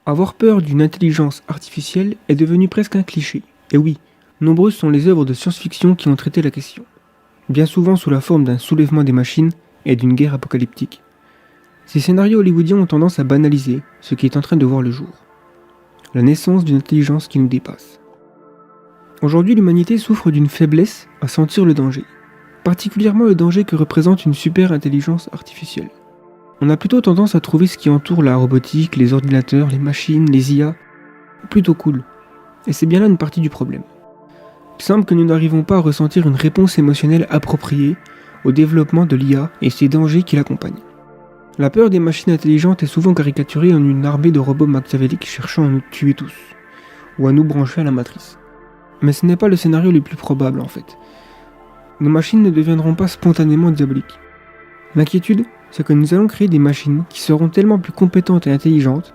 Avoir peur d'une intelligence artificielle est devenu presque un cliché. Et oui, nombreuses sont les œuvres de science-fiction qui ont traité la question, bien souvent sous la forme d'un soulèvement des machines et d'une guerre apocalyptique. Ces scénarios hollywoodiens ont tendance à banaliser ce qui est en train de voir le jour. La naissance d'une intelligence qui nous dépasse. Aujourd'hui, l'humanité souffre d'une faiblesse à sentir le danger, particulièrement le danger que représente une super intelligence artificielle. On a plutôt tendance à trouver ce qui entoure la robotique, les ordinateurs, les machines, les IA, plutôt cool. Et c'est bien là une partie du problème. Il semble que nous n'arrivons pas à ressentir une réponse émotionnelle appropriée au développement de l'IA et ses dangers qui l'accompagnent. La peur des machines intelligentes est souvent caricaturée en une armée de robots machiavéliques cherchant à nous tuer tous, ou à nous brancher à la matrice. Mais ce n'est pas le scénario le plus probable en fait. Nos machines ne deviendront pas spontanément diaboliques. L'inquiétude, c'est que nous allons créer des machines qui seront tellement plus compétentes et intelligentes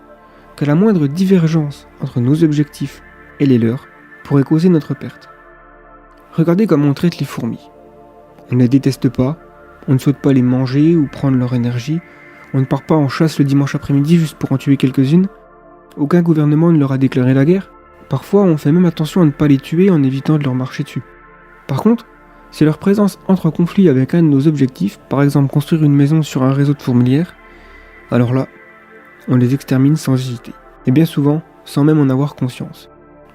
qu'à la moindre divergence entre nos objectifs et les leurs pourrait causer notre perte. Regardez comment on traite les fourmis. On ne les déteste pas, on ne souhaite pas les manger ou prendre leur énergie, on ne part pas en chasse le dimanche après-midi juste pour en tuer quelques-unes, aucun gouvernement ne leur a déclaré la guerre, parfois on fait même attention à ne pas les tuer en évitant de leur marcher dessus. Par contre, si leur présence entre en conflit avec un de nos objectifs, par exemple construire une maison sur un réseau de fourmilières, alors là, on les extermine sans hésiter, et bien souvent sans même en avoir conscience.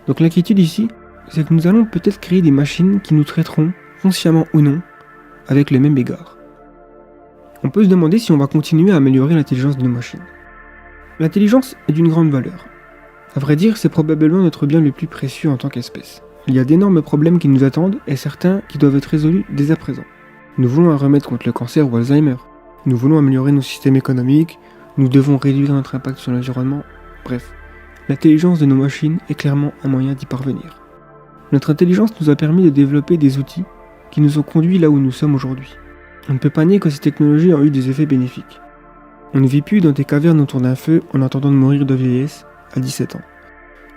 Donc l'inquiétude ici, c'est que nous allons peut-être créer des machines qui nous traiteront, consciemment ou non, avec le même égard. On peut se demander si on va continuer à améliorer l'intelligence de nos machines. L'intelligence est d'une grande valeur. À vrai dire, c'est probablement notre bien le plus précieux en tant qu'espèce. Il y a d'énormes problèmes qui nous attendent et certains qui doivent être résolus dès à présent. Nous voulons un remède contre le cancer ou Alzheimer. Nous voulons améliorer nos systèmes économiques. Nous devons réduire notre impact sur l'environnement. Bref, l'intelligence de nos machines est clairement un moyen d'y parvenir. Notre intelligence nous a permis de développer des outils qui nous ont conduits là où nous sommes aujourd'hui. On ne peut pas nier que ces technologies ont eu des effets bénéfiques. On ne vit plus dans des cavernes autour d'un feu en attendant de mourir de vieillesse à 17 ans.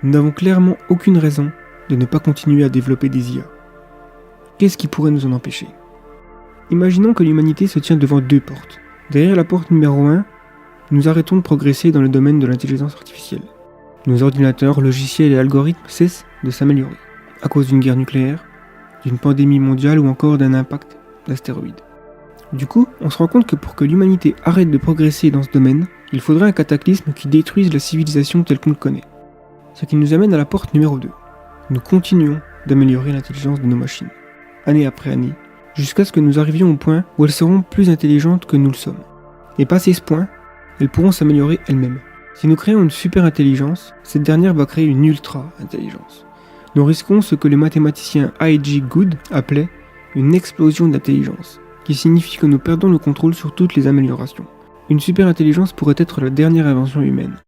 Nous n'avons clairement aucune raison de ne pas continuer à développer des IA. Qu'est-ce qui pourrait nous en empêcher ? Imaginons que l'humanité se tient devant deux portes. Derrière la porte numéro 1, nous arrêtons de progresser dans le domaine de l'intelligence artificielle. Nos ordinateurs, logiciels et algorithmes cessent de s'améliorer, à cause d'une guerre nucléaire, d'une pandémie mondiale ou encore d'un impact d'astéroïdes. Du coup, on se rend compte que pour que l'humanité arrête de progresser dans ce domaine, il faudrait un cataclysme qui détruise la civilisation telle qu'on le connaît. Ce qui nous amène à la porte numéro 2. Nous continuons d'améliorer l'intelligence de nos machines, année après année, jusqu'à ce que nous arrivions au point où elles seront plus intelligentes que nous le sommes. Et passé ce point, elles pourront s'améliorer elles-mêmes. Si nous créons une super intelligence, cette dernière va créer une ultra intelligence. Nous risquons ce que le mathématicien I.G. Good appelait une explosion d'intelligence, qui signifie que nous perdons le contrôle sur toutes les améliorations. Une super intelligence pourrait être la dernière invention humaine.